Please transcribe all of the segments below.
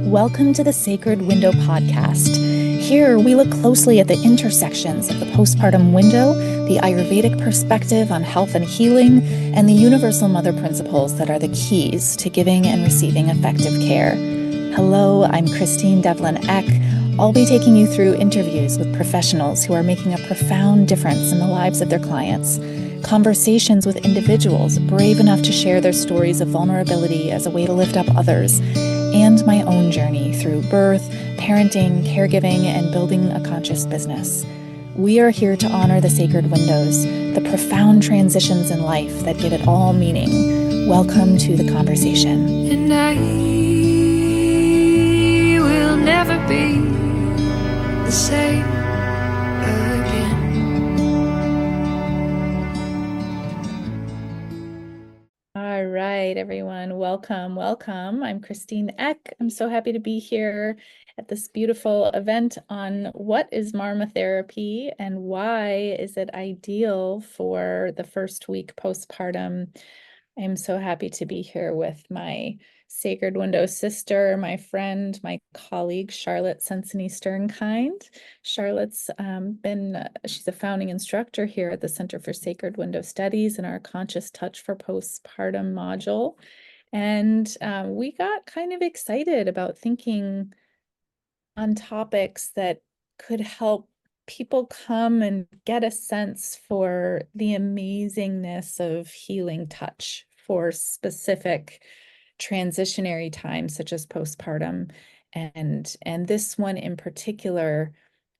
Welcome to the Sacred Window podcast. Here, we look closely at the intersections of the postpartum window, the Ayurvedic perspective on health and healing, and the universal mother principles that are the keys to giving and receiving effective care. Hello, I'm Christine Devlin Eck. I'll be taking you through interviews with professionals who are making a profound difference in the lives of their clients, conversations with individuals brave enough to share their stories of vulnerability as a way to lift up others, and my own journey through birth, parenting, caregiving, and building a conscious business. We are here to honor the sacred windows, the profound transitions in life that give it all meaning. Welcome to the conversation. And I will never be the same again. All right, everyone, welcome. I'm Christine Eck. I'm so happy to be here at this beautiful event on what is Marma Therapy and why is it ideal for the first week postpartum. I'm so happy to be here with my Sacred Window sister, my friend, my colleague, Charlotte Senseney-Sternkind. Charlotte's she's a founding instructor here at the Center for Sacred Window Studies in our Conscious Touch for Postpartum module. And we got kind of excited about thinking on topics that could help people come and get a sense for the amazingness of healing touch for specific transitionary times such as postpartum. And this one in particular,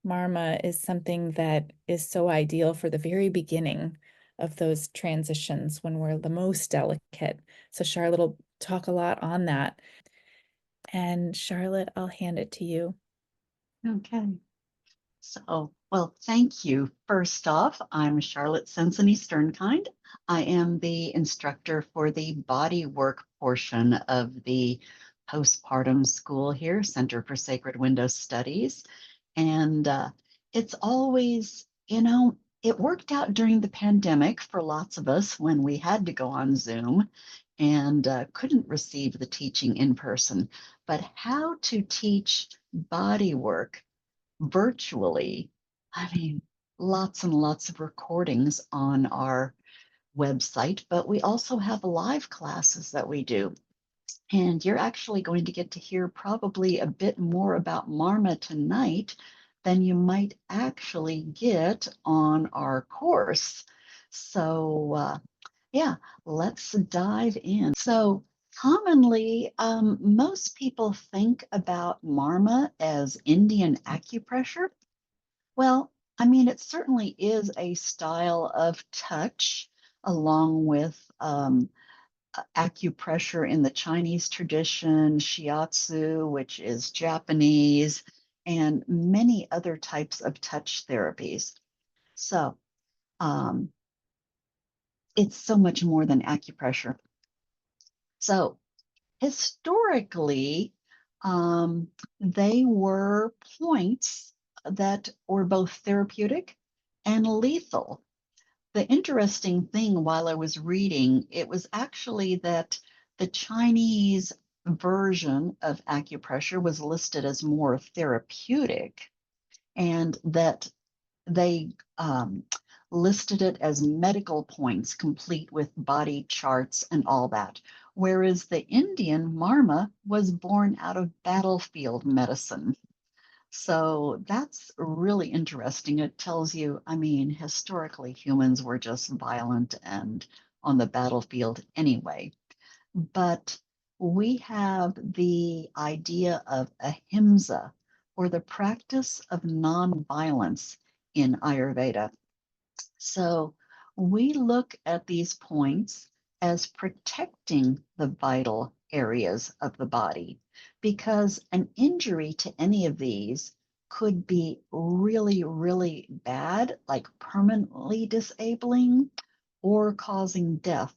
Marma, is something that is so ideal for the very beginning of those transitions when we're the most delicate. So Charlotte will talk a lot on that. And Charlotte, I'll hand it to you. Okay. So, well, thank you. First off, I'm Charlotte Senseney-Sternkind. I am the instructor for the body work portion of the postpartum school here, Center for Sacred Window Studies. And it's always, it worked out during the pandemic for lots of us when we had to go on Zoom and couldn't receive the teaching in person. But how to teach body work virtually, I mean, lots and lots of recordings on our website, but we also have live classes that we do. And you're actually going to get to hear probably a bit more about Marma tonight than you might actually get on our course. So, yeah, let's dive in. So, commonly, most people think about Marma as Indian acupressure. Well, I mean, it certainly is a style of touch, along with acupressure in the Chinese tradition, shiatsu, which is Japanese, and many other types of touch therapies. So it's so much more than acupressure. So historically, they were points that were both therapeutic and lethal. The interesting thing while I was reading, it was actually that the Chinese version of acupressure was listed as more therapeutic, and that they listed it as medical points, complete with body charts and all that. Whereas the Indian Marma was born out of battlefield medicine. So that's really interesting. It tells you, I mean, historically, humans were just violent and on the battlefield anyway. But we have the idea of ahimsa, or the practice of nonviolence in Ayurveda. So we look at these points as protecting the vital areas of the body, because an injury to any of these could be really, really bad, like permanently disabling or causing death.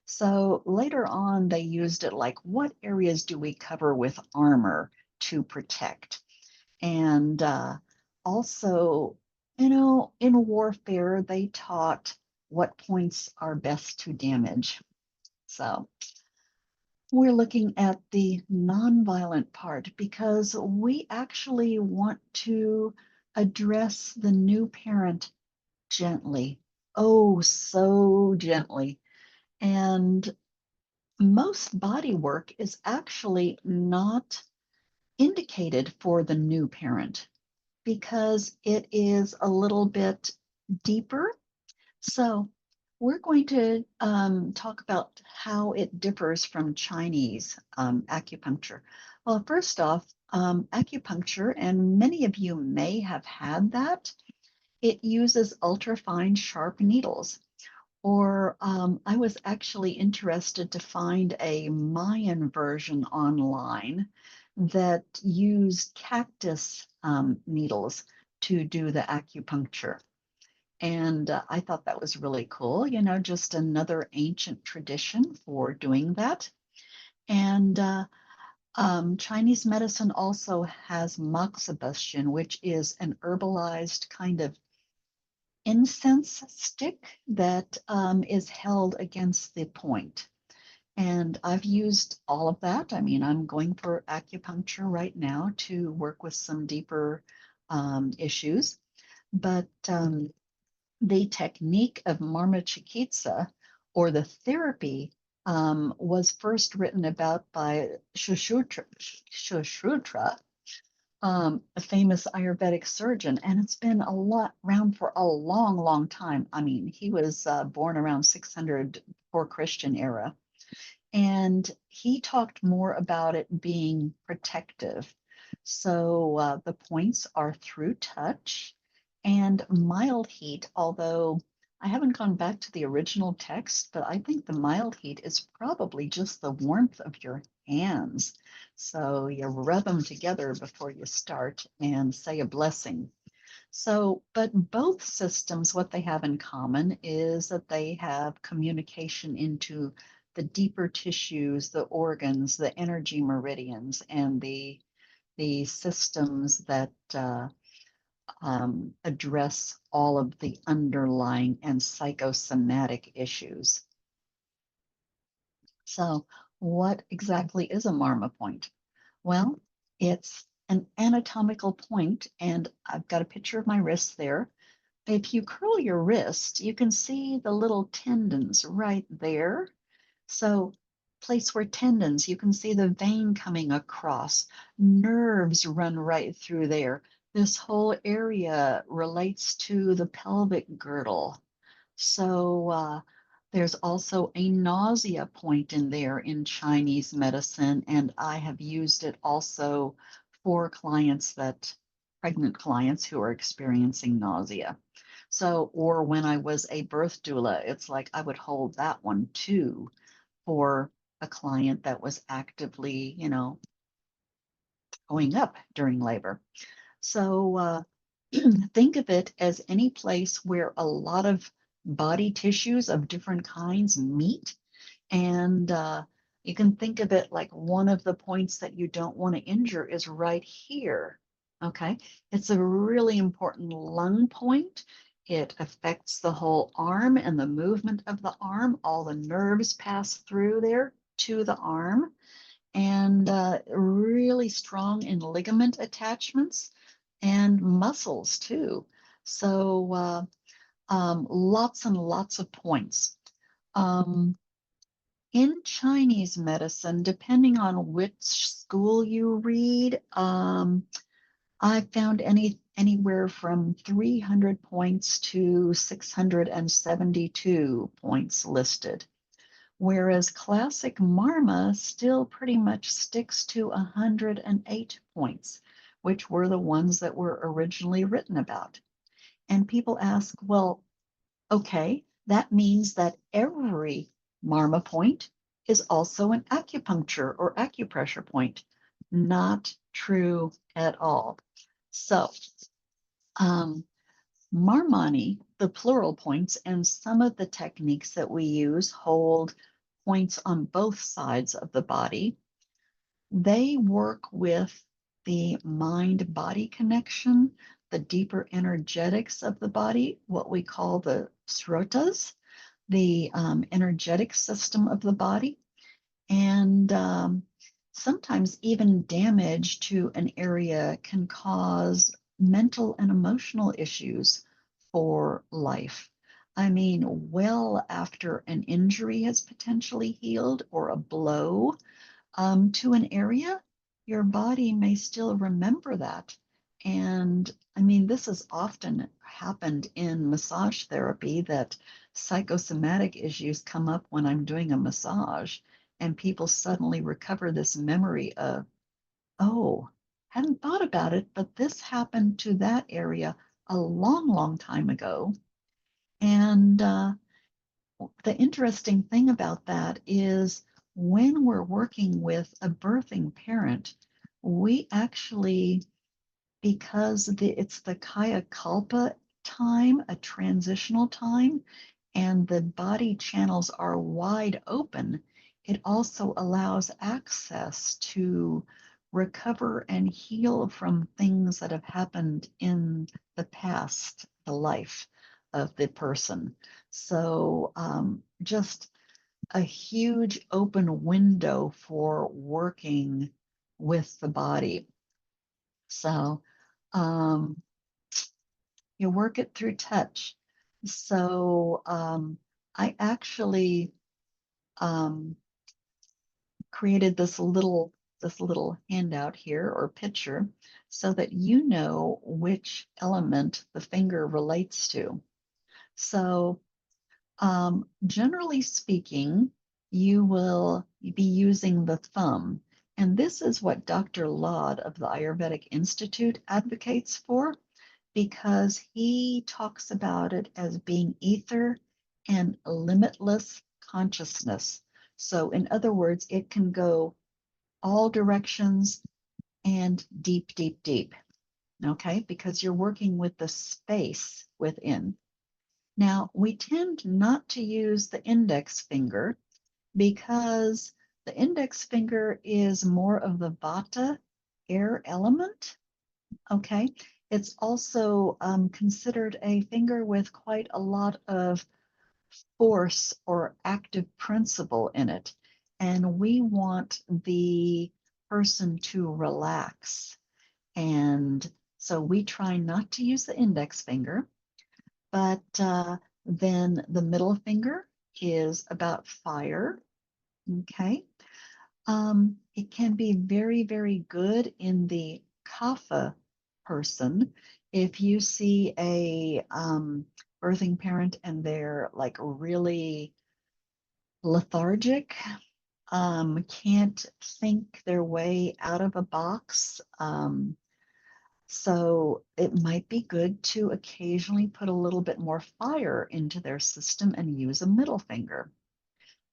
So later on, they used it like, what areas do we cover with armor to protect? And also, in warfare, they taught what points are best to damage. So We're looking at the nonviolent part because we actually want to address the new parent gently. Oh, so gently. And most body work is actually not indicated for the new parent because it is a little bit deeper. So we're going to talk about how it differs from Chinese acupuncture. Well, first off, acupuncture, and many of you may have had that, it uses ultrafine sharp needles. Or I was actually interested to find a Mayan version online that used cactus needles to do the acupuncture. And I thought that was really cool, just another ancient tradition for doing that. And Chinese medicine also has moxibustion, which is an herbalized kind of incense stick that is held against the point. And I've used all of that. I mean, I'm going for acupuncture right now to work with some deeper issues. But the technique of Marma Chikitsa, or the therapy, was first written about by Shushrutra, a famous Ayurvedic surgeon, and it's been around for a long, long time. I mean, he was born around 600 before Christian era, and he talked more about it being protective. So the points are through touch and mild heat, although I haven't gone back to the original text, but I think the mild heat is probably just the warmth of your hands. So you rub them together before you start and say a blessing. So, but both systems, what they have in common is that they have communication into the deeper tissues, the organs, the energy meridians, and the systems that address all of the underlying and psychosomatic issues. So, what exactly is a Marma point? Well, it's an anatomical point, and I've got a picture of my wrist there. If you curl your wrist, you can see the little tendons right there. So, place where tendons, you can see the vein coming across. Nerves run right through there. This whole area relates to the pelvic girdle. So, there's also a nausea point in there in Chinese medicine, and I have used it also for pregnant clients who are experiencing nausea. So, or when I was a birth doula, it's like I would hold that one too for a client that was actively, going up during labor. So, think of it as any place where a lot of body tissues of different kinds meet. And you can think of it like one of the points that you don't want to injure is right here. Okay. It's a really important lung point. It affects the whole arm and the movement of the arm. All the nerves pass through there to the arm, and really strong in ligament attachments and muscles too. So lots and lots of points. In Chinese medicine, depending on which school you read, I found anywhere from 300 points to 672 points listed. Whereas classic Marma still pretty much sticks to 108 points, which were the ones that were originally written about. And people ask, well, okay, that means that every Marma point is also an acupuncture or acupressure point. Not true at all. So, Marmani, the plural points, and some of the techniques that we use hold points on both sides of the body. They work with the mind-body connection, the deeper energetics of the body, what we call the srotas, the energetic system of the body. And sometimes even damage to an area can cause mental and emotional issues for life. I mean, well after an injury has potentially healed or a blow to an area, your body may still remember that. And I mean, this has often happened in massage therapy that psychosomatic issues come up when I'm doing a massage, and people suddenly recover this memory of, oh, hadn't thought about it, but this happened to that area a long, long time ago. And the interesting thing about that is when we're working with a birthing parent, we actually, because it's the Kaya Kalpa time, a transitional time, and the body channels are wide open, it also allows access to recover and heal from things that have happened in the past, the life of the person. So just a huge open window for working with the body. So um, you work it through touch. So I actually um, created this little handout here or picture so that you know which element the finger relates to. So generally speaking, you will be using the thumb. And this is what Dr. Laud of the Ayurvedic Institute advocates for, because he talks about it as being ether and limitless consciousness. So, in other words, it can go all directions and deep, deep, deep. Okay, because you're working with the space within. Now, we tend not to use the index finger because the index finger is more of the Vata air element. Okay. It's also considered a finger with quite a lot of force or active principle in it. And we want the person to relax. And so we try not to use the index finger, but then the middle finger is about fire. Okay. It can be very, very good in the kapha person. If you see a birthing parent and they're like really lethargic, can't think their way out of a box. So it might be good to occasionally put a little bit more fire into their system and use a middle finger.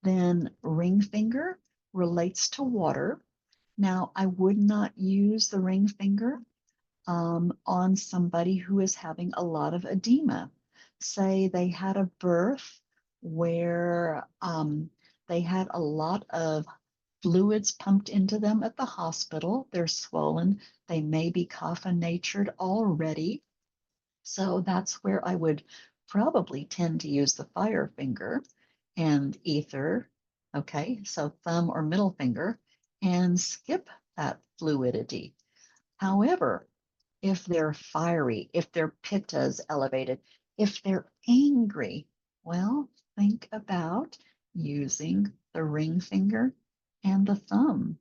Then ring finger relates to water. Now, I would not use the ring finger on somebody who is having a lot of edema. Say they had a birth where they had a lot of fluids pumped into them at the hospital. They're swollen. They may be kapha natured already. So that's where I would probably tend to use the fire finger and ether. Okay, so thumb or middle finger, and skip that fluidity. However, if they're fiery, if their pitta is elevated, if they're angry, well, think about using the ring finger and the thumb.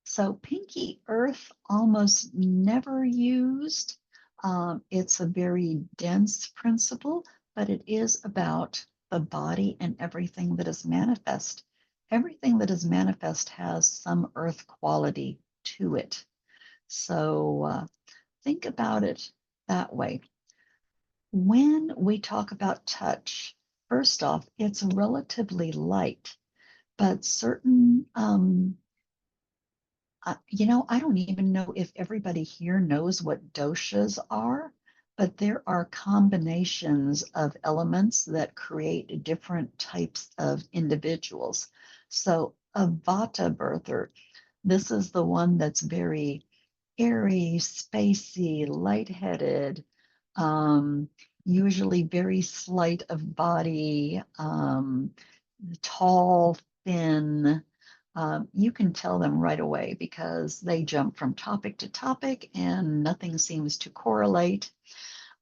So pinky earth almost never used. It's a very dense principle, but it is about the body and everything that is manifest. Everything that is manifest has some earth quality to it. So think about it that way. When we talk about touch, first off, it's relatively light, but certain I don't even know if everybody here knows what doshas are, but there are combinations of elements that create different types of individuals. So a Vata birther, this is the one that's very airy, spacey, lightheaded, um, usually very slight of body, tall, thin, you can tell them right away because they jump from topic to topic and nothing seems to correlate.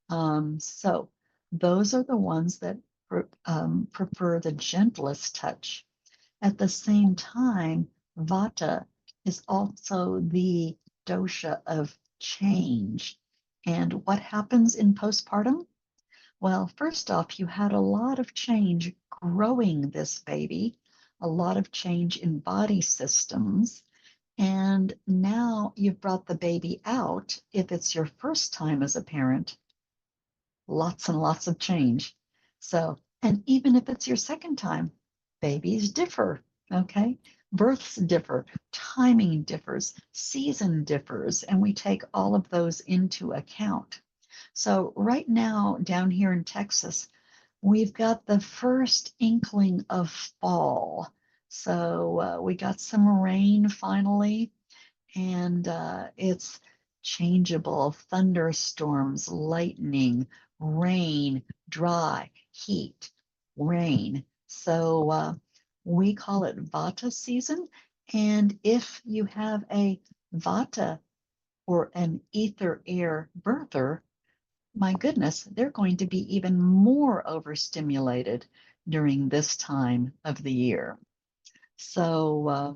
So those are the ones that prefer the gentlest touch. At the same time, Vata is also the dosha of change. And what happens in postpartum? Well, first off, you had a lot of change growing this baby, a lot of change in body systems. And now you've brought the baby out. If it's your first time as a parent, lots and lots of change. So, and even if it's your second time, babies differ, okay? Births differ, timing differs, season differs, and we take all of those into account. So, right now, down here in Texas, we've got the first inkling of fall. So, we got some rain finally, and it's changeable thunderstorms, lightning, rain, dry, heat, rain. So we call it Vata season. And if you have a Vata or an ether air birther, my goodness, they're going to be even more overstimulated during this time of the year. So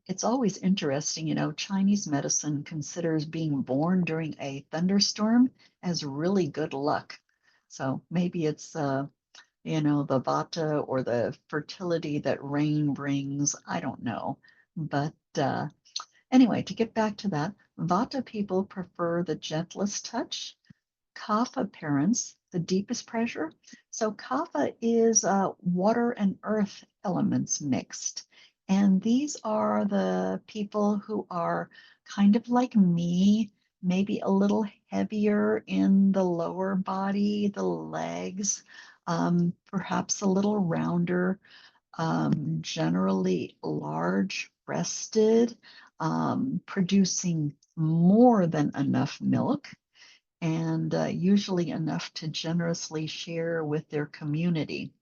it's always interesting, Chinese medicine considers being born during a thunderstorm as really good luck. So maybe it's, the vata or the fertility that rain brings. I don't know. But anyway, to get back to that, vata people prefer the gentlest touch. Kapha parents, the deepest pressure. So kapha is water and earth elements mixed. And these are the people who are kind of like me, maybe a little heavier in the lower body, the legs, perhaps a little rounder, generally large breasted, producing more than enough milk and usually enough to generously share with their community.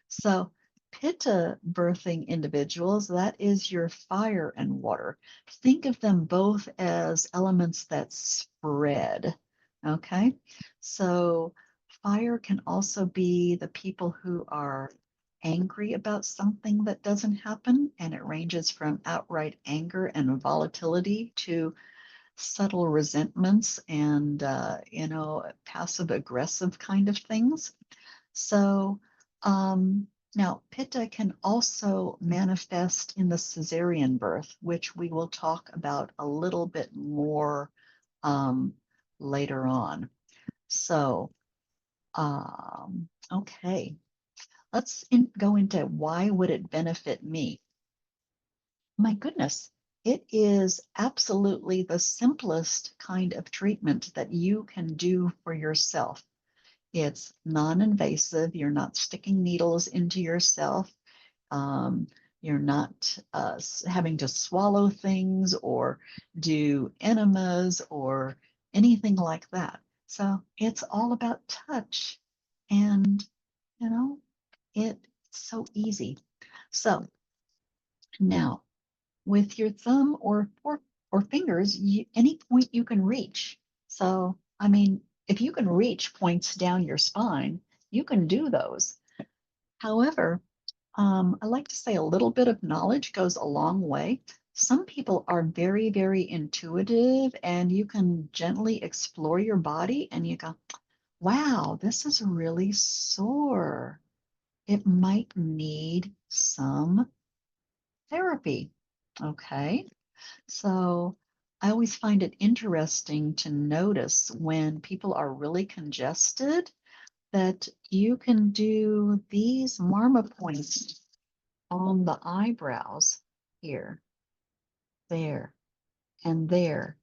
So, Pitta birthing individuals, that is your fire and water. Think of them both as elements that spread. Okay. So, fire can also be the people who are angry about something that doesn't happen, and it ranges from outright anger and volatility to subtle resentments and passive aggressive kind of things. So now pitta can also manifest in the cesarean birth, which we will talk about a little bit more um, later on. So okay, let's go into why would it benefit me. My goodness, it is absolutely the simplest kind of treatment that you can do for yourself. It's non-invasive. You're not sticking needles into yourself. You're not having to swallow things or do enemas or anything like that. So it's all about touch. And, it's so easy. So now, with your thumb or fingers, any point you can reach. So, I mean, if you can reach points down your spine, you can do those. However, I like to say a little bit of knowledge goes a long way. Some people are very, very intuitive, and you can gently explore your body and you go, wow, this is really sore. It might need some therapy. Okay. So I always find it interesting to notice when people are really congested that you can do these Marma points on the eyebrows here, there, and there.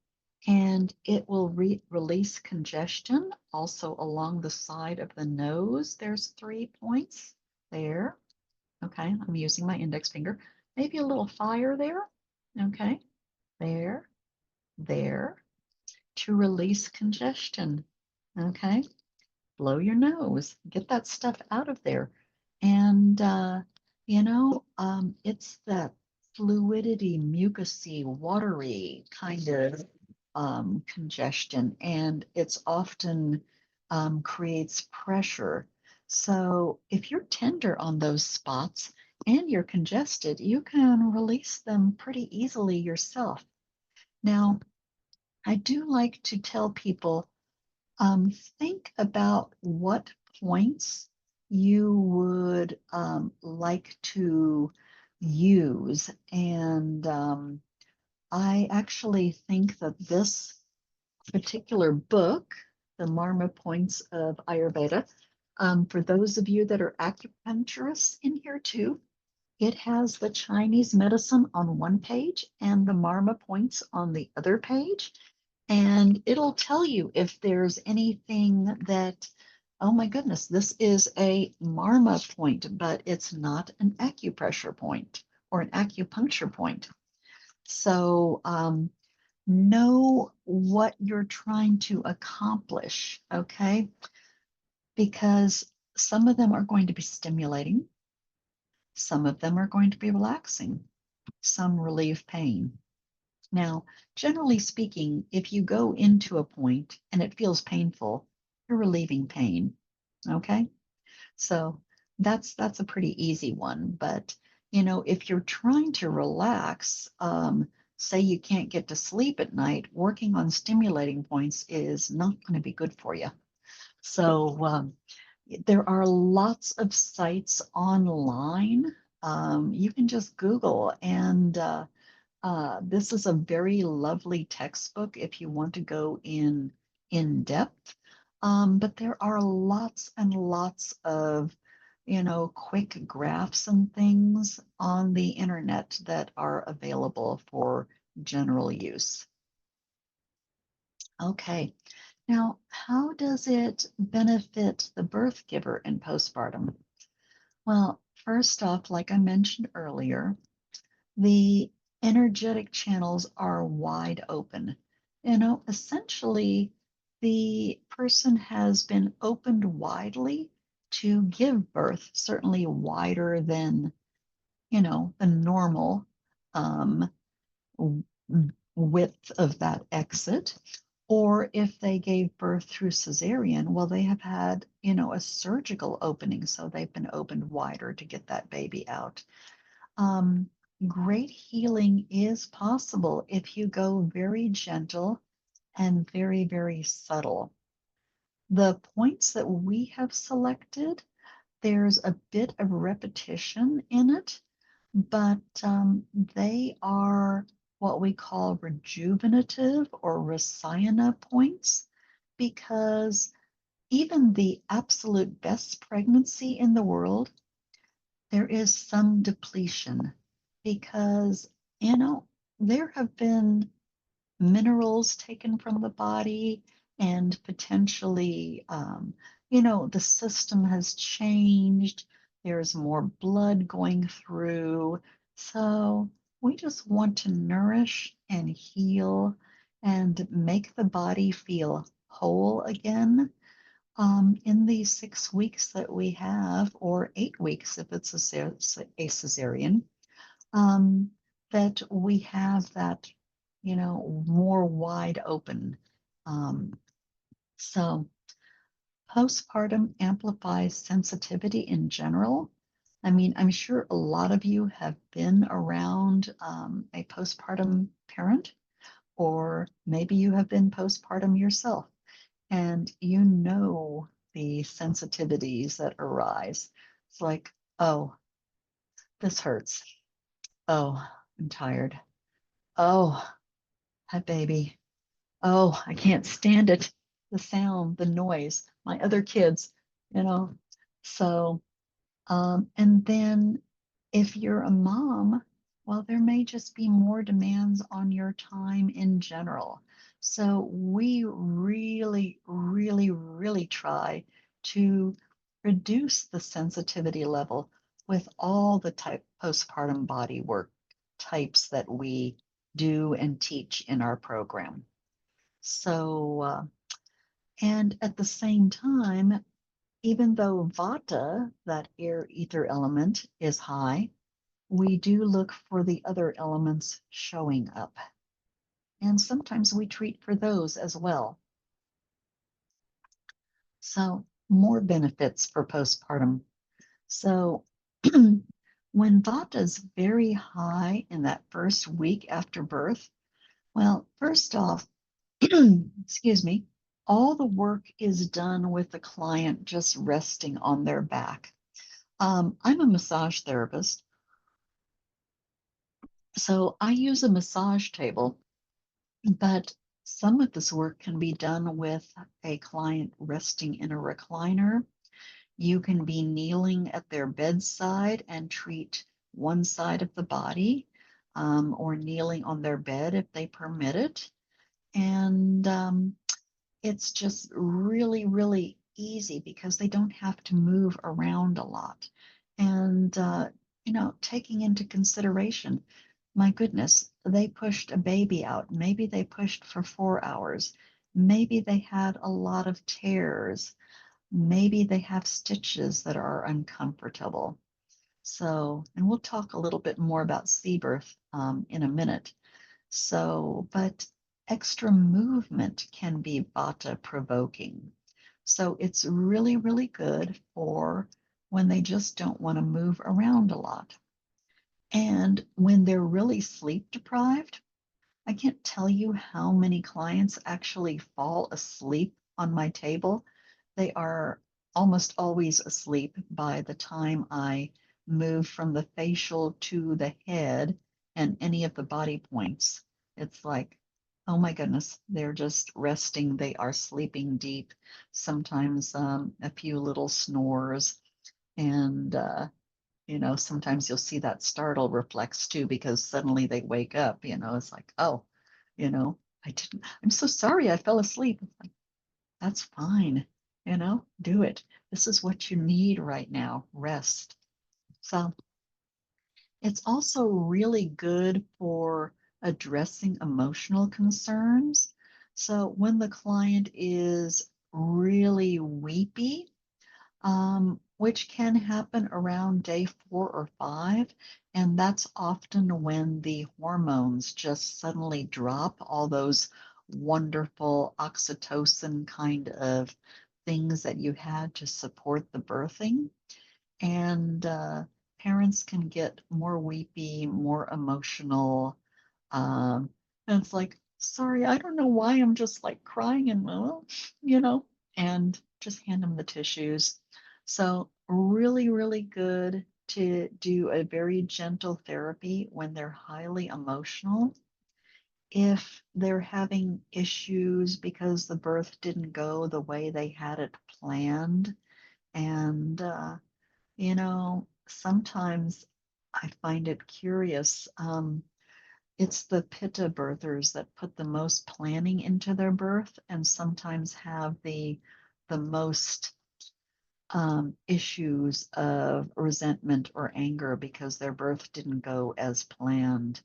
And it will release congestion also along the side of the nose. There's 3 points there. Okay, I'm using my index finger. Maybe a little fire there. Okay, there, to release congestion. Okay, blow your nose, get that stuff out of there. And It's that fluidity, mucousy, watery kind of congestion, and it's often creates pressure. So if you're tender on those spots and you're congested, you can release them pretty easily yourself. Now, I do like to tell people, think about what points you would like to use. And I actually think that this particular book, The Marma Points of Ayurveda, for those of you that are acupuncturists in here too, it has the Chinese medicine on one page and the Marma points on the other page. And it'll tell you if there's anything that, oh my goodness, this is a Marma point, but it's not an acupressure point or an acupuncture point. So know what you're trying to accomplish, okay? Because some of them are going to be stimulating, some of them are going to be relaxing, some relieve pain. Now, generally speaking, if you go into a point and it feels painful, you're relieving pain. Okay. So that's a pretty easy one. But if you're trying to relax, say you can't get to sleep at night, working on stimulating points is not going to be good for you. So there are lots of sites online. You can just Google, and this is a very lovely textbook if you want to go in depth. But there are lots and lots of, quick graphs and things on the internet that are available for general use. Okay, now how does it benefit the birth giver in postpartum? Well, first off, like I mentioned earlier, the energetic channels are wide open. Essentially, the person has been opened widely to give birth, certainly wider than, the normal um, width of that exit. Or if they gave birth through cesarean, well, they have had, a surgical opening, so they've been opened wider to get that baby out. Um, Great healing is possible if you go very gentle and very, very subtle. The points that we have selected, there's a bit of repetition in it, but they are what we call rejuvenative or rasayana points, because even the absolute best pregnancy in the world, there is some depletion because, there have been minerals taken from the body and potentially, the system has changed. There's more blood going through. So we just want to nourish and heal and make the body feel whole again. In these 6 weeks that we have, or 8 weeks if it's a cesarean, that we have that, more wide open. So postpartum amplifies sensitivity in general. I mean, I'm sure a lot of you have been around a postpartum parent, or maybe you have been postpartum yourself, and the sensitivities that arise. It's like, oh, this hurts. Oh, I'm tired. Oh, that baby. Oh, I can't stand it. The sound, the noise, my other kids, you know. So, and then if you're a mom, well, there may just be more demands on your time in general. So we really, really, really try to reduce the sensitivity level with all the postpartum body work types that we do and teach in our program. So, and at the same time, even though Vata, that air ether element, is high, we do look for the other elements showing up. And sometimes we treat for those as well. So, more benefits for postpartum. So, when Vata is very high in that first week after birth, well, first off, excuse me, all the work is done with the client just resting on their back. I'm a massage therapist, so I use a massage table, but some of this work can be done with a client resting in a recliner. You can be kneeling at their bedside and treat one side of the body, or kneeling on their bed if they permit it. And it's just really, really easy because they don't have to move around a lot. And, taking into consideration, my goodness, they pushed a baby out. Maybe they pushed for 4 hours. Maybe they had a lot of tears. Maybe they have stitches that are uncomfortable. So, and we'll talk a little bit more about C-birth in a minute. So, but extra movement can be Vata provoking. So it's really, really good for when they just don't want to move around a lot. And when they're really sleep deprived, I can't tell you how many clients actually fall asleep on my table. They are almost always asleep by the time I move from the facial to the head and any of the body points. It's like, oh my goodness, they're just resting. They are sleeping deep. Sometimes a few little snores. And, sometimes you'll see that startle reflex too, because suddenly they wake up, it's like, oh, I'm so sorry I fell asleep. It's like, that's fine, do it. This is what you need right now, rest. So it's also really good for addressing emotional concerns. So when the client is really weepy, which can happen around day 4 or 5. And that's often when the hormones just suddenly drop, all those wonderful oxytocin kind of things that you had to support the birthing. And parents can get more weepy, more emotional. And it's like, sorry, I don't know why I'm just like crying and, well, and just hand them the tissues. So, really, really good to do a very gentle therapy when they're highly emotional. If they're having issues because the birth didn't go the way they had it planned, and sometimes I find it curious. It's the Pitta birthers that put the most planning into their birth and sometimes have the most issues of resentment or anger because their birth didn't go as planned.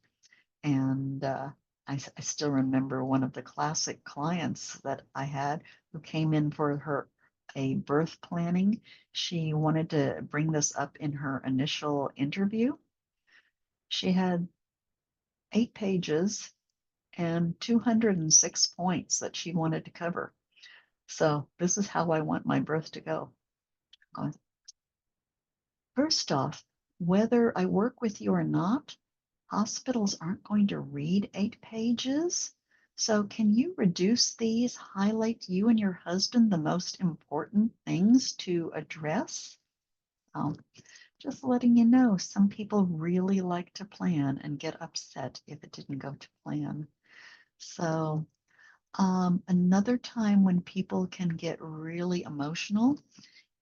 And I still remember one of the classic clients that I had who came in for a birth planning. She wanted to bring this up in her initial interview. She had 8 pages and 206 points that she wanted to cover. So this is how I want my birth to go. First off, whether I work with you or not, hospitals aren't going to read 8 pages. So can you reduce these, highlight you and your husband the most important things to address? Just letting you know, some people really like to plan and get upset if it didn't go to plan. So another time when people can get really emotional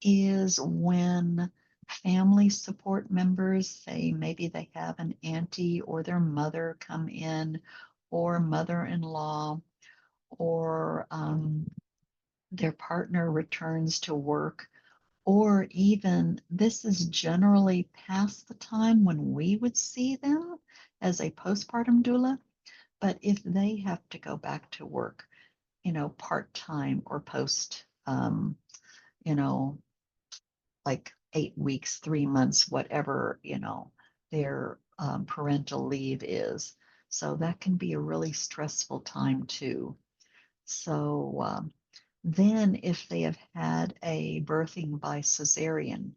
is when family support members say maybe they have an auntie or their mother come in, or mother-in-law, or their partner returns to work, or even this is generally past the time when we would see them as a postpartum doula. But if they have to go back to work, part-time or post, you know, like 8 weeks, 3 months, whatever, their parental leave is. So that can be a really stressful time too. So then if they have had a birthing by cesarean,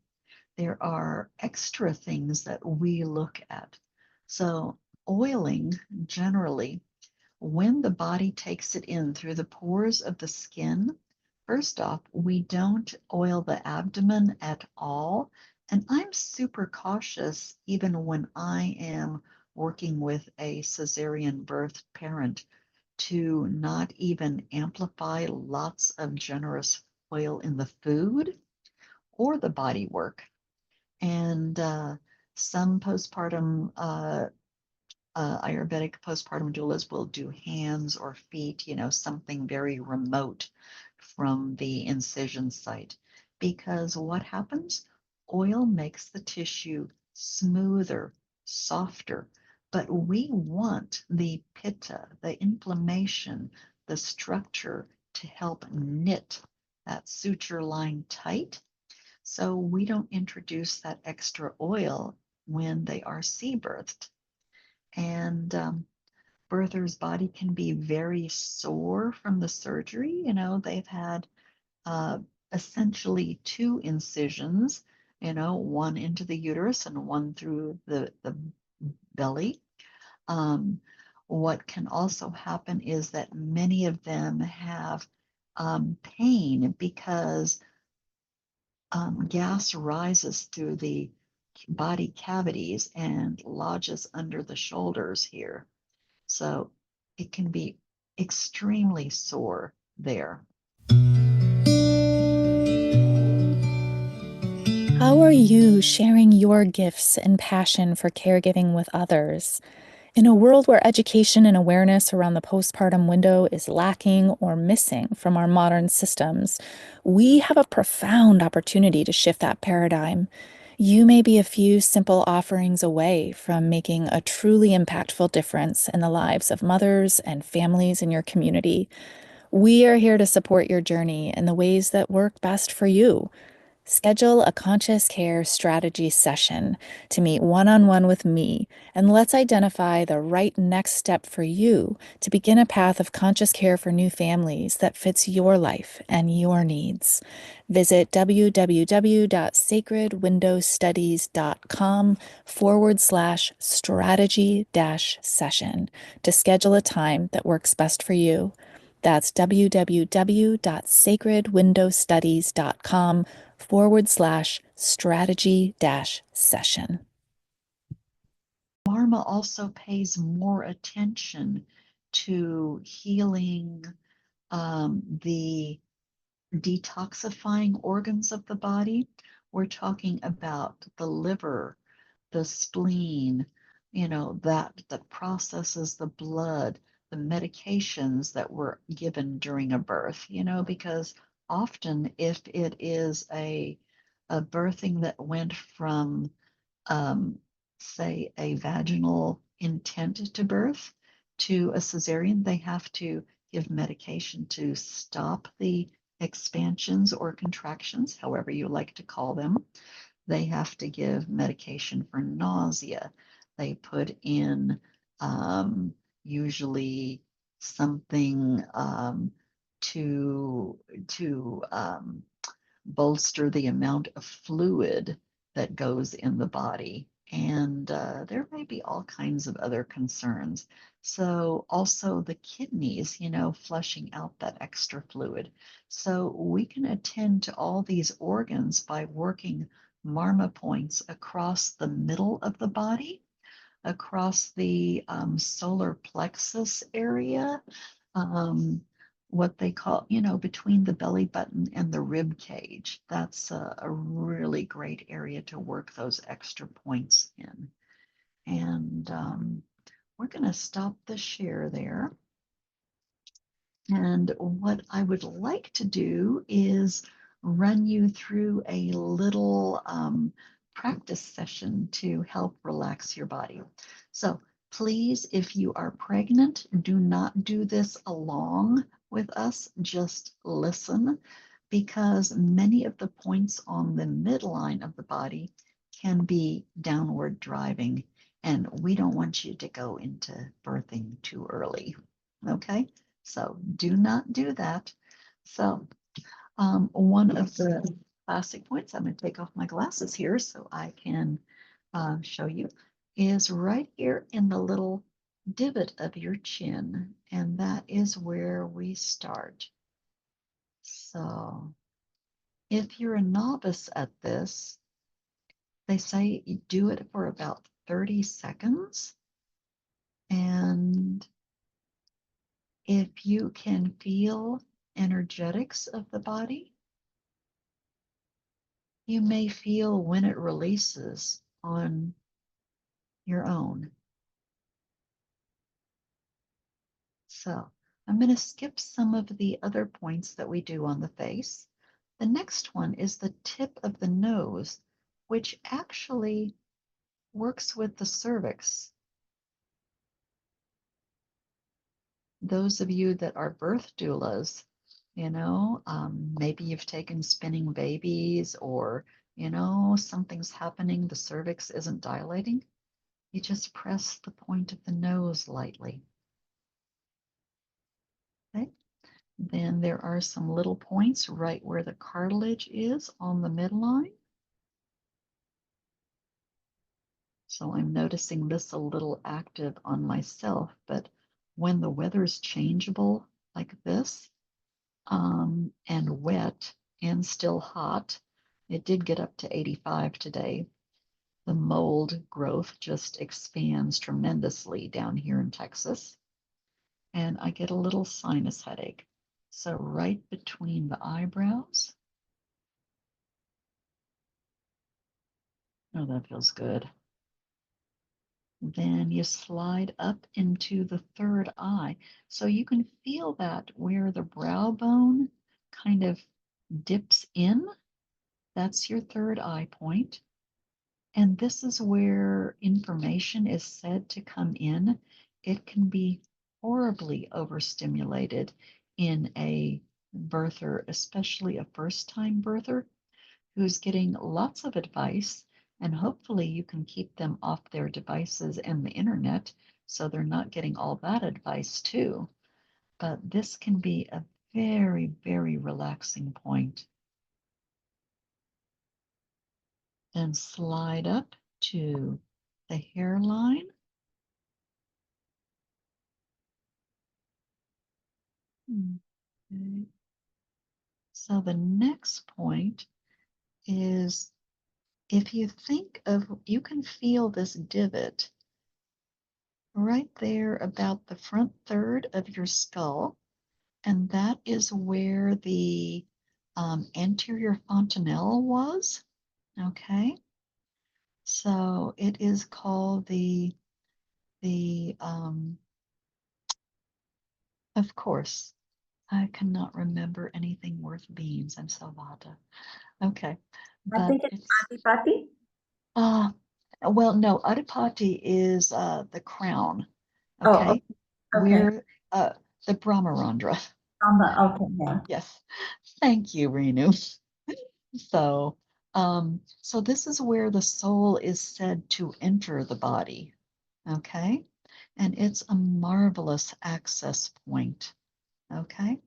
there are extra things that we look at. So oiling generally, when the body takes it in through the pores of the skin, first off, we don't oil the abdomen at all. And I'm super cautious even when I am working with a cesarean birth parent to not even amplify lots of generous oil in the food or the body work. And some postpartum Ayurvedic postpartum doulas will do hands or feet, something very remote from the incision site. Because what happens? Oil makes the tissue smoother, softer, but we want the pitta, the inflammation, the structure to help knit that suture line tight. So we don't introduce that extra oil when they are sea-birthed. And birther's body can be very sore from the surgery. They've had uh, essentially two incisions, one into the uterus and one through the belly. Um, what can also happen is that many of them have pain because gas rises through the body cavities and lodges under the shoulders here. So it can be extremely sore there. How are you sharing your gifts and passion for caregiving with others? In a world where education and awareness around the postpartum window is lacking or missing from our modern systems, we have a profound opportunity to shift that paradigm. You may be a few simple offerings away from making a truly impactful difference in the lives of mothers and families in your community. We are here to support your journey in the ways that work best for you. Schedule a conscious care strategy session to meet one-on-one with me, and let's identify the right next step for you to begin a path of conscious care for new families that fits your life and your needs. Visit www.sacredwindowstudies.com/strategy-session to schedule a time that works best for you. That's www.sacredwindowstudies.com/strategy-session. Marma also pays more attention to healing the detoxifying organs of the body. We're talking about the liver, the spleen, that processes the blood, the medications that were given during a birth, because often if it is a birthing that went from say a vaginal intent to birth to a cesarean, they have to give medication to stop the expansions or contractions, however you like to call them. They have to give medication for nausea. They put in usually something to bolster the amount of fluid that goes in the body. And there may be all kinds of other concerns. So also the kidneys, flushing out that extra fluid. So we can attend to all these organs by working Marma points across the middle of the body, across the solar plexus area, um, what they call, between the belly button and the rib cage. That's a really great area to work those extra points in. And we're going to stop the share there. And what I would like to do is run you through a little practice session to help relax your body. So please, if you are pregnant, do not do this along with us, just listen. because many of the points on the midline of the body can be downward driving, and we don't want you to go into birthing too early. Okay, so do not do that. So one of the classic points, I'm going to take off my glasses here so I can show you, is right here in the little divot of your chin, and that is where we start. So if you're a novice at this, they say you do it for about 30 seconds. And if you can feel energetics of the body, you may feel when it releases on your own. So I'm going to skip some of the other points that we do on the face. The next one is the tip of the nose, which actually works with the cervix. Those of you that are birth doulas, maybe you've taken spinning babies, or, something's happening, the cervix isn't dilating. You just press the point of the nose lightly. Okay. Then there are some little points right where the cartilage is on the midline. So I'm noticing this a little active on myself, but when the weather's changeable like this, and wet and still hot, it did get up to 85 today. The mold growth just expands tremendously down here in Texas, and I get a little sinus headache. So right between the eyebrows. Oh, that feels good. Then you slide up into the third eye. So you can feel that where the brow bone kind of dips in. That's your third eye point. And this is where information is said to come in. It can be horribly overstimulated in a birther, especially a first-time birther who's getting lots of advice, and hopefully you can keep them off their devices and the internet so they're not getting all that advice too. But this can be a very, very relaxing point. Then slide up to the hairline. Okay. So the next point is, if you think of, you can feel this divot right there about the front third of your skull, and that is where the anterior fontanelle was. Okay, so it is called of course, I cannot remember anything worth beans. I'm so Vata. Okay, I but think it's it's Adipati. well, no, Adipati is the crown. Oh, Okay, okay. we're the Brahmarandra. Okay, yeah. Yes, thank you, Renu. So, so this is where the soul is said to enter the body. Okay, and it's a marvelous access point. Okay,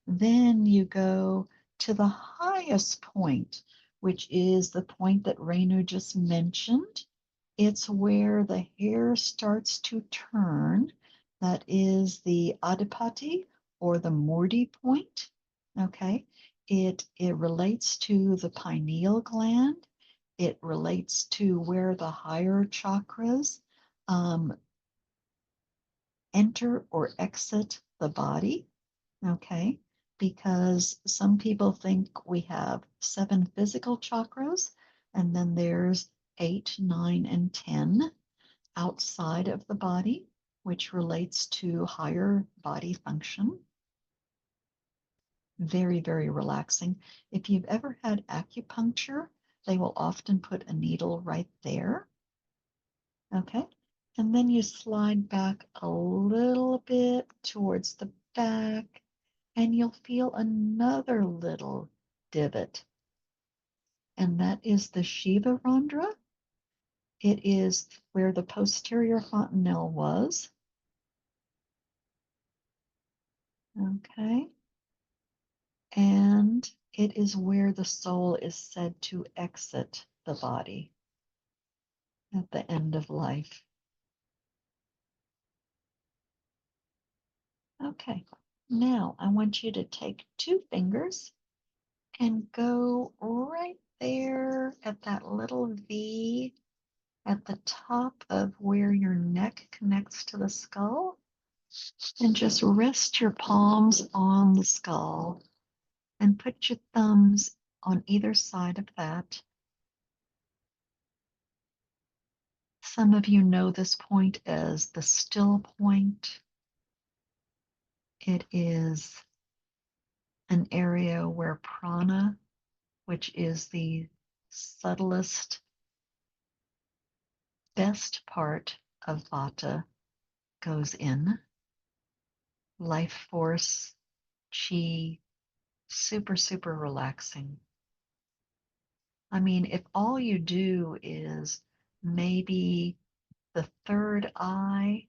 then you go to the highest point, which is the point that Renu just mentioned. It's where the hair starts to turn. That is the Adipati or the Murti point. Okay, it relates to the pineal gland. It relates to where the higher chakras enter or exit the body. Okay, because some people think we have 7 physical chakras, and then there's 8, 9, and 10 outside of the body, which relates to higher body function. Very, very relaxing. If you've ever had acupuncture, they will often put a needle right there. Okay, and then you slide back a little bit towards the back, and you'll feel another little divot. And that is the Shiva Randra. It is where the posterior fontanelle was. Okay. And it is where the soul is said to exit the body at the end of life. Okay, now I want you to take 2 fingers and go right there at that little V at the top of where your neck connects to the skull, and just rest your palms on the skull and put your thumbs on either side of that. Some of you know this point as the still point. It is an area where prana, which is the subtlest, best part of Vata, goes in. Life force, chi, super, super relaxing. I mean, if all you do is maybe the third eye,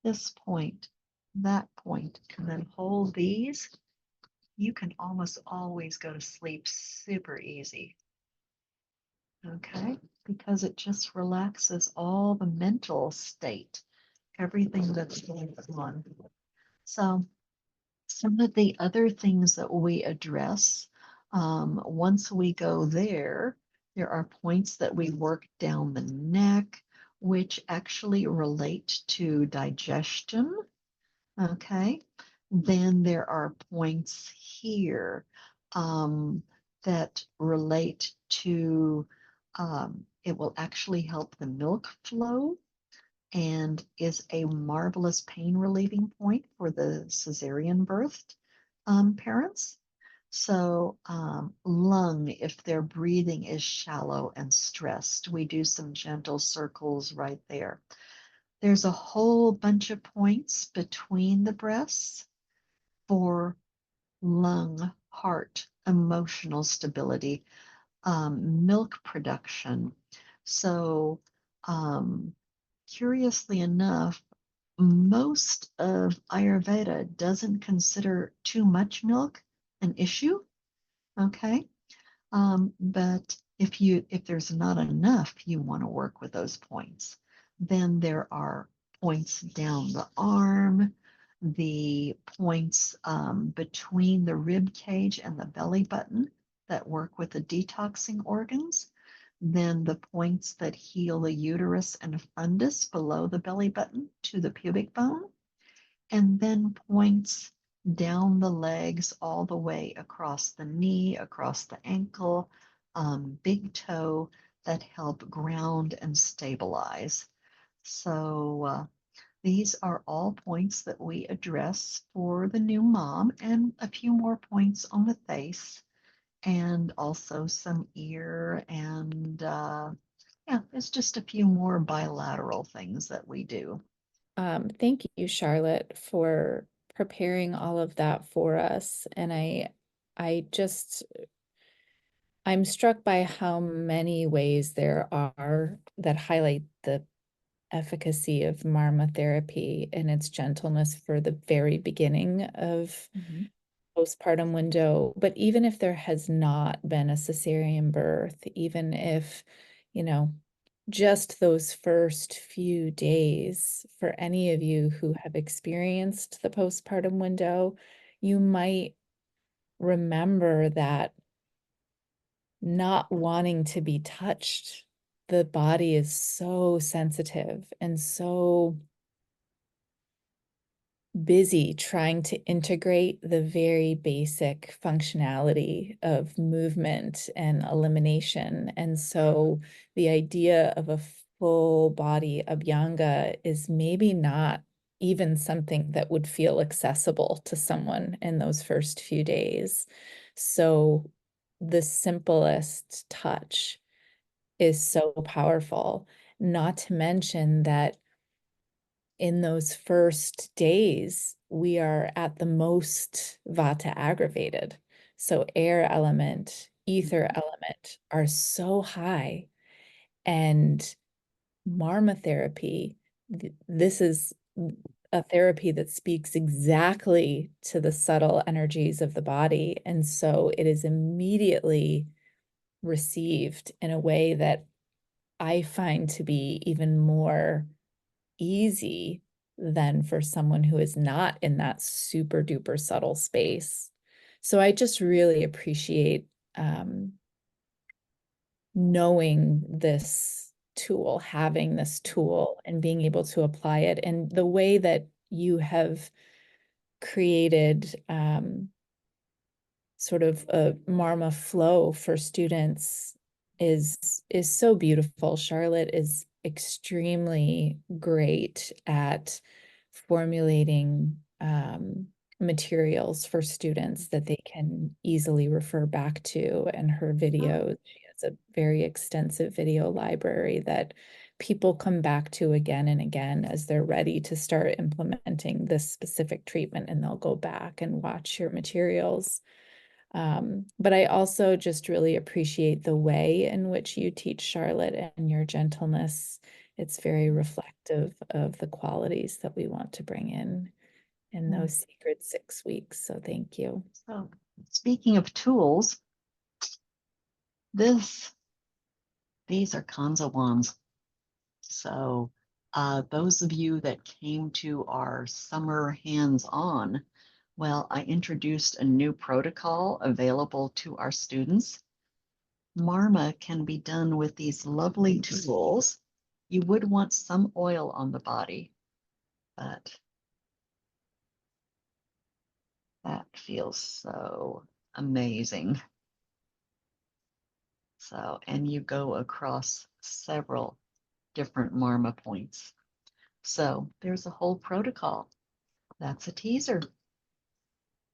this point, that point, and then hold these, you can almost always go to sleep super easy. Okay, because it just relaxes all the mental state, everything that's going on. So some of the other things that we address, once we go there, there are points that we work down the neck, which actually relate to digestion. Okay. Then there are points here that relate to, it will actually help the milk flow and is a marvelous pain relieving point for the cesarean birthed parents. So, lung, if their breathing is shallow and stressed, we do some gentle circles right there. There's a whole bunch of points between the breasts for lung, heart, emotional stability, milk production. So, curiously enough, most of Ayurveda doesn't consider too much milk an issue. Okay. But if there's not enough, you want to work with those points. Then there are points down the arm, the points between the rib cage and the belly button that work with the detoxing organs. Then the points that heal the uterus and fundus below the belly button to the pubic bone. And then points down the legs all the way across the knee, across the ankle, big toe, that help ground and stabilize. So these are all points that we address for the new mom, and a few more points on the face, and also some ear, and yeah, it's just a few more bilateral things that we do. Thank you, Charlotte, for preparing all of that for us. And I'm struck by how many ways there are that highlight the efficacy of Marma therapy and its gentleness for the very beginning of postpartum window. But even if there has not been a cesarean birth, even if, you know, just those first few days, for any of you who have experienced the postpartum window, you might remember that not wanting to be touched. The body is so sensitive and so busy trying to integrate the very basic functionality of movement and elimination. And so the idea of a full body abhyanga is maybe not even something that would feel accessible to someone in those first few days. So the simplest touch is so powerful, not to mention that in those first days, we are at the most Vata aggravated. So air element, ether element are so high. And Marma therapy, this is a therapy that speaks exactly to the subtle energies of the body. And so it is immediately received in a way that I find to be even more easy than for someone who is not in that super duper subtle space. So I just really appreciate knowing this tool, having this tool, and being able to apply it. And the way that you have created sort of a Marma flow for students is so beautiful. Charlotte is extremely great at formulating materials for students that they can easily refer back to. And her videos, she has a very extensive video library that people come back to again and again as they're ready to start implementing this specific treatment, and they'll go back and watch your materials. But I also just really appreciate the way in which you teach, Charlotte, and your gentleness. It's very reflective of the qualities that we want to bring in those sacred 6 weeks. So thank you. So speaking of tools, these are Kanza wands. So those of you that came to our summer hands-on, well, I introduced a new protocol available to our students. Marma can be done with these lovely tools. You would want some oil on the body, but that feels so amazing. So, and you go across several different Marma points. So there's a whole protocol. That's a teaser.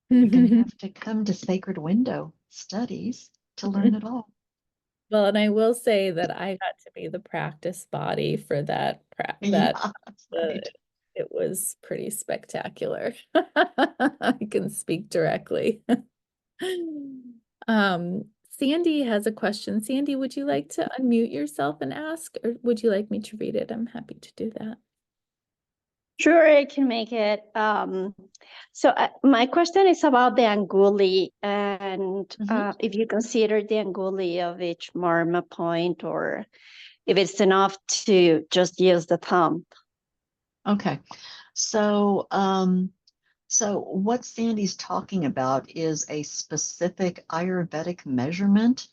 You're going to have to come to Sacred Window Studies to learn it all. Well, and I will say that I got to be the practice body for that. Yeah, that's right. It was pretty spectacular. I can speak directly. Sandy has a question. Sandy, would you like to unmute yourself and ask, or would you like me to read it? I'm happy to do that. Sure, I can make it. So my question is about the anguli, and if you consider the anguli of each Marma point, or if it's enough to just use the thumb. Okay, so so what Sandy's talking about is a specific Ayurvedic measurement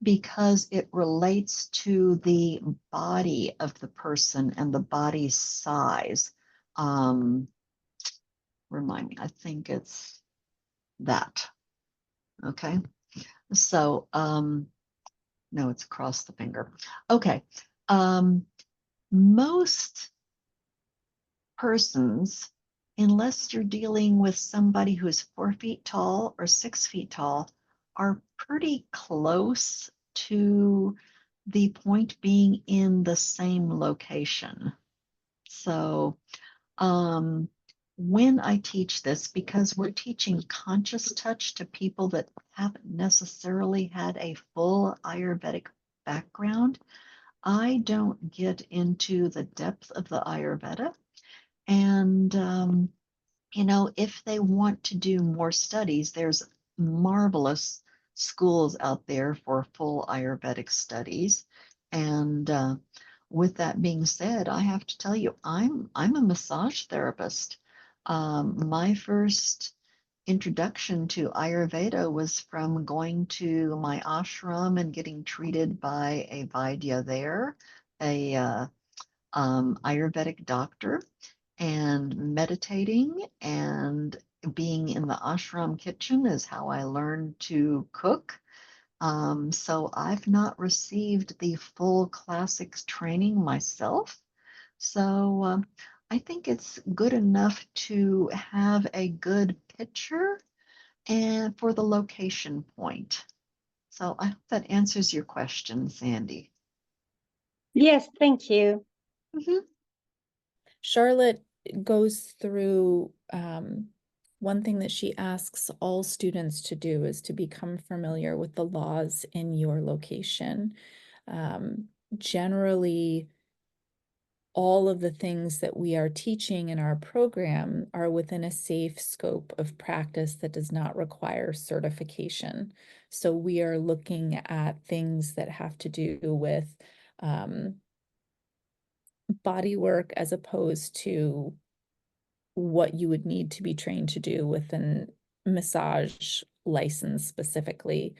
because it relates to the body of the person and the body size. Remind me, I think it's that. Okay, so no, it's across the finger. Okay, most persons, unless you're dealing with somebody who's 4 feet tall or 6 feet tall, are pretty close to the point being in the same location. So when I teach this, because we're teaching conscious touch to people that haven't necessarily had a full Ayurvedic background, I don't get into the depth of the Ayurveda. And, you know, if they want to do more studies, there's marvelous schools out there for full Ayurvedic studies. And with that being said, I have to tell you, I'm a massage therapist. My first introduction to Ayurveda was from going to my ashram and getting treated by a Vaidya there, a Ayurvedic doctor, and meditating and being in the ashram kitchen is how I learned to cook. So I've not received the full classics training myself. So I think it's good enough to have a good picture and for the location point. So I hope that answers your question, Sandy. Yes, thank you. Charlotte goes through one thing that she asks all students to do is to become familiar with the laws in your location. Generally, all of the things that we are teaching in our program are within a safe scope of practice that does not require certification. So we are looking at things that have to do with body work as opposed to what you would need to be trained to do with an massage license specifically,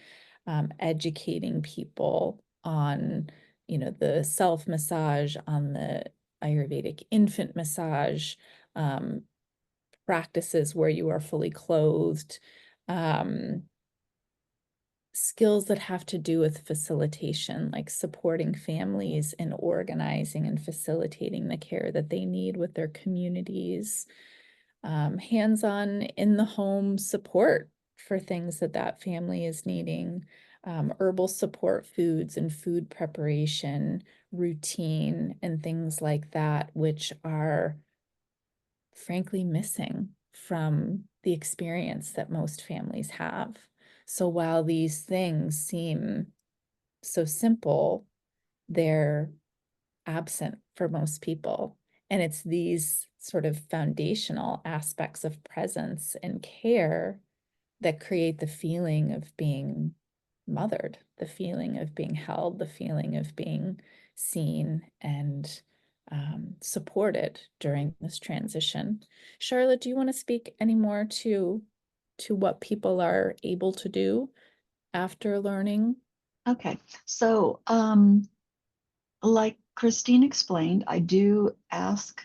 educating people on, the self massage, on the Ayurvedic infant massage, um, practices where you are fully clothed, skills that have to do with facilitation, like supporting families and organizing and facilitating the care that they need with their communities, hands-on in the home support for things that that family is needing, herbal support foods and food preparation routine and things like that, which are frankly missing from the experience that most families have. So while these things seem so simple, they're absent for most people. And it's these sort of foundational aspects of presence and care that create the feeling of being mothered, the feeling of being held, the feeling of being seen and supported during this transition. Charlotte, do you want to speak any more to what people are able to do after learning? Okay, so like Christine explained, I do ask,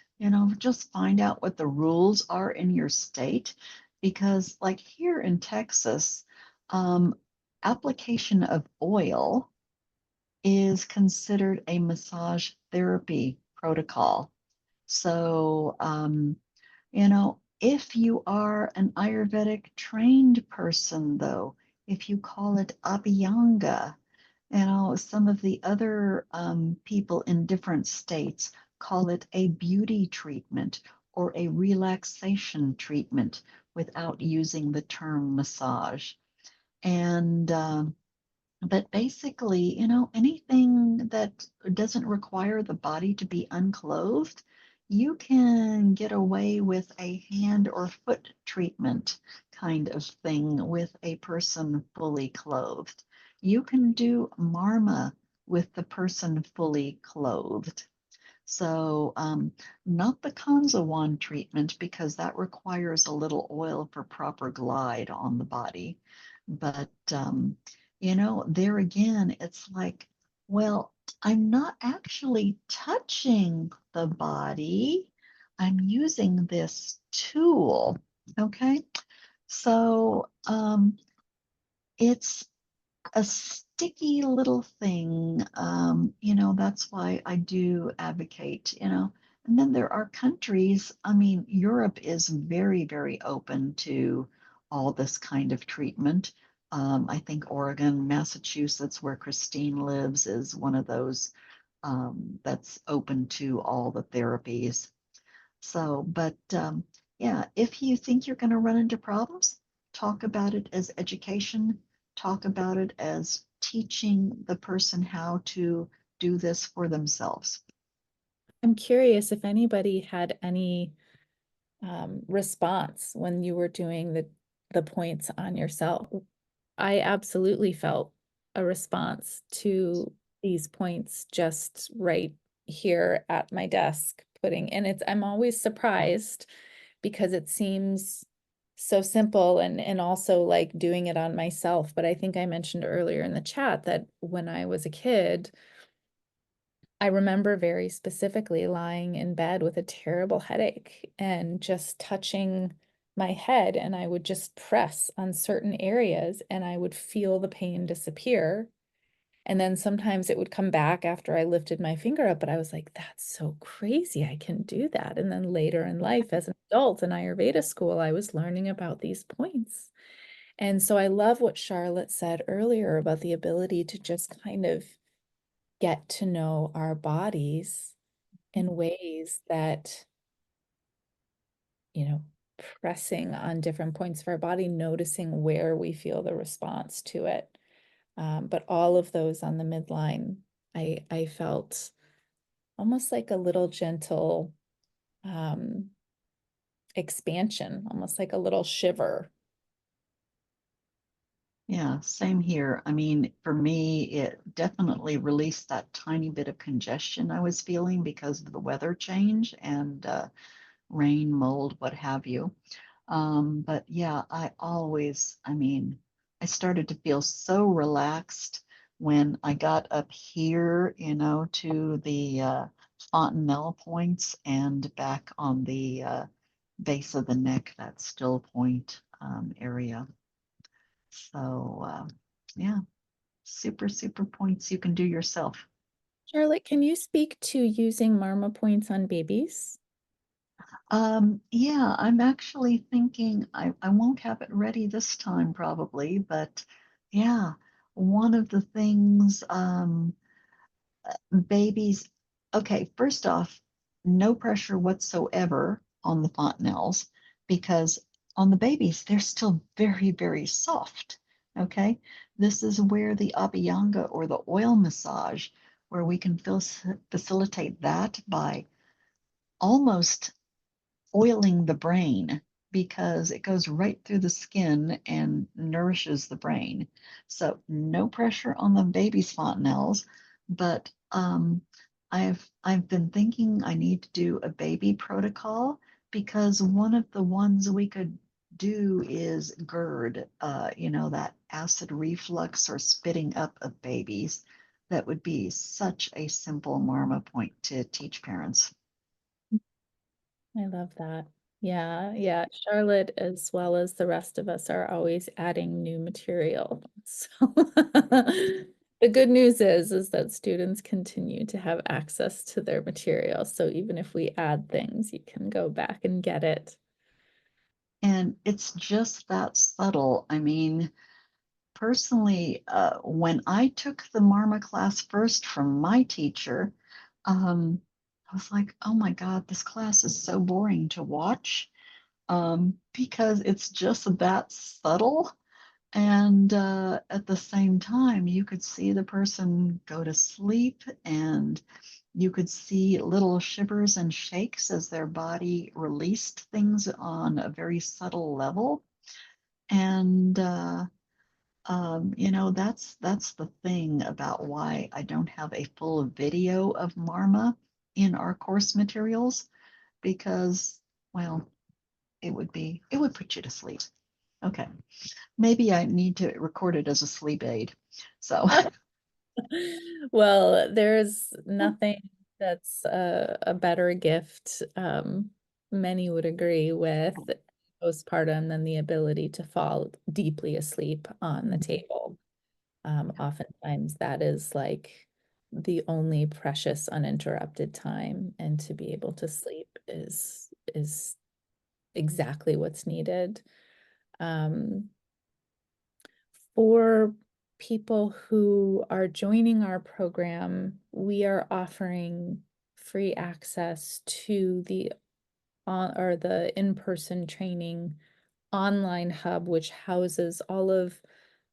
just find out what the rules are in your state, because like here in Texas, application of oil is considered a massage therapy protocol. So, if you are an Ayurvedic trained person, though, if you call it Abhyanga, some of the other people in different states call it a beauty treatment or a relaxation treatment without using the term massage. And but basically, anything that doesn't require the body to be unclothed, you can get away with a hand or foot treatment kind of thing with a person fully clothed. You can do Marma with the person fully clothed. So, not the Kanza wand treatment because that requires a little oil for proper glide on the body. But, there again, it's like, well, I'm not actually touching the body. I'm using this tool. Okay. So, it's a sticky little thing. That's why I do advocate, And then there are countries, I mean, Europe is very, very open to all this kind of treatment. I think Oregon, Massachusetts, where Christine lives, is one of those that's open to all the therapies. So, but yeah, if you think you're going to run into problems, talk about it as education, talk about it as teaching the person how to do this for themselves. I'm curious if anybody had any response when you were doing the points on yourself. I absolutely felt a response to these points just right here at my desk putting, and I'm always surprised because it seems so simple and also like doing it on myself. But I think I mentioned earlier in the chat that when I was a kid, I remember very specifically lying in bed with a terrible headache and just touching my head, and I would just press on certain areas and I would feel the pain disappear. And then sometimes it would come back after I lifted my finger up, but I was like, that's so crazy. I can do that. And then later in life, as an adult in Ayurveda school, I was learning about these points. And so I love what Charlotte said earlier about the ability to just kind of get to know our bodies in ways that, pressing on different points of our body, noticing where we feel the response to it. But all of those on the midline, I felt almost like a little gentle expansion, almost like a little shiver. Yeah, same here. I mean, for me, it definitely released that tiny bit of congestion I was feeling because of the weather change and rain, mold, what have you. But yeah, I mean, I started to feel so relaxed when I got up here, to the fontanelle points and back on the base of the neck, that still point area. So, yeah, super, super points you can do yourself. Charlotte, can you speak to using Marma points on babies? Yeah, I'm actually thinking I won't have it ready this time probably, but yeah, one of the things, babies, okay, first off, no pressure whatsoever on the fontanelles because on the babies, they're still very, very soft. Okay, this is where the abhyanga or the oil massage, where we can facilitate that by almost oiling the brain because it goes right through the skin and nourishes the brain. So no pressure on the baby's fontanelles, but I've been thinking I need to do a baby protocol because one of the ones we could do is GERD, that acid reflux or spitting up of babies. That would be such a simple Marma point to teach parents. I love that. Yeah, yeah. Charlotte, as well as the rest of us, are always adding new material. So the good news is that students continue to have access to their material. So even if we add things, you can go back and get it. And it's just that subtle. I mean, personally, when I took the Marma class first from my teacher, I was like, oh my God, this class is so boring to watch because it's just that subtle. And at the same time, you could see the person go to sleep and you could see little shivers and shakes as their body released things on a very subtle level. And that's the thing about why I don't have a full video of Marma in our course materials because, well, it would put you to sleep. Okay, maybe I need to record it as a sleep aid. So, Well, there's nothing that's a better gift, many would agree with postpartum than the ability to fall deeply asleep on the table. Oftentimes that is like the only precious uninterrupted time, and to be able to sleep is exactly what's needed. For people who are joining our program, we are offering free access to the or the in-person training online hub, which houses all of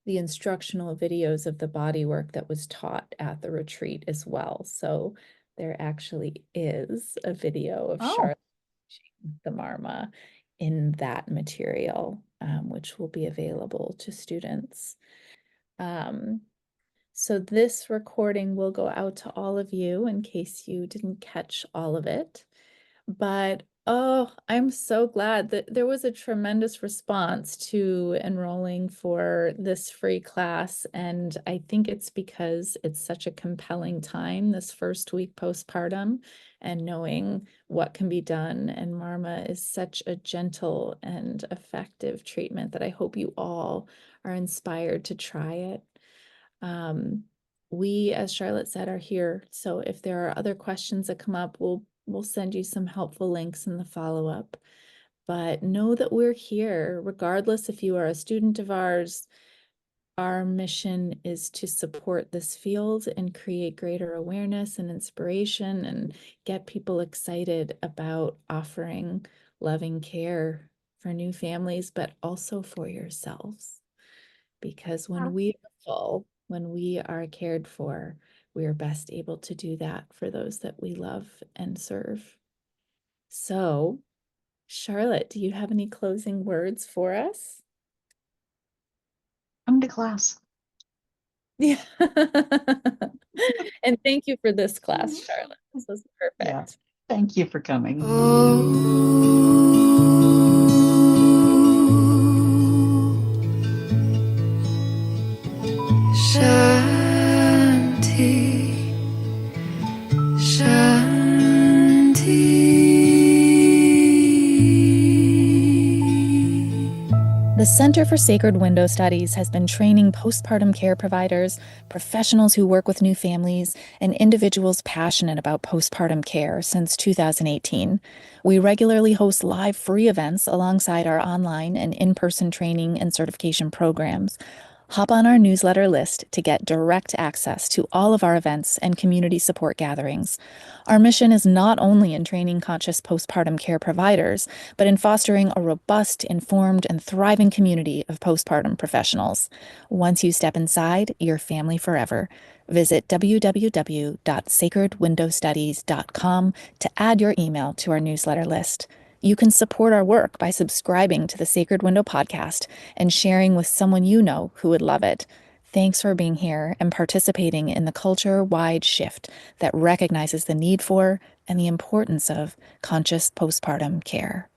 the instructional videos of the body work that was taught at the retreat as well. So there actually is a video of oh, Charlotte teaching the Marma in that material, which will be available to students. Um, so this recording will go out to all of you in case you didn't catch all of it. But oh, I'm so glad that there was a tremendous response to enrolling for this free class. And I think it's because it's such a compelling time, this first week postpartum, and knowing what can be done. And Marma is such a gentle and effective treatment that I hope you all are inspired to try it. We, as Charlotte said, are here. So if there are other questions that come up, we'll send you some helpful links in the follow-up. But know that we're here, regardless if you are a student of ours. Our mission is to support this field and create greater awareness and inspiration and get people excited about offering loving care for new families, but also for yourselves. Because when we are full, when we are cared for, we are best able to do that for those that we love and serve. So, Charlotte, do you have any closing words for us? Come to class. Yeah. And thank you for this class, Charlotte. This was perfect. Yeah. Thank you for coming. Shanti, Shanti. The Center for Sacred Window Studies has been training postpartum care providers, professionals who work with new families, and individuals passionate about postpartum care since 2018. We regularly host live free events alongside our online and in-person training and certification programs. Hop on our newsletter list to get direct access to all of our events and community support gatherings. Our mission is not only in training conscious postpartum care providers, but in fostering a robust, informed, and thriving community of postpartum professionals. Once you step inside, you're family forever. Visit www.sacredwindowstudies.com to add your email to our newsletter list. You can support our work by subscribing to the Sacred Window podcast and sharing with someone you know who would love it. Thanks for being here and participating in the culture-wide shift that recognizes the need for and the importance of conscious postpartum care.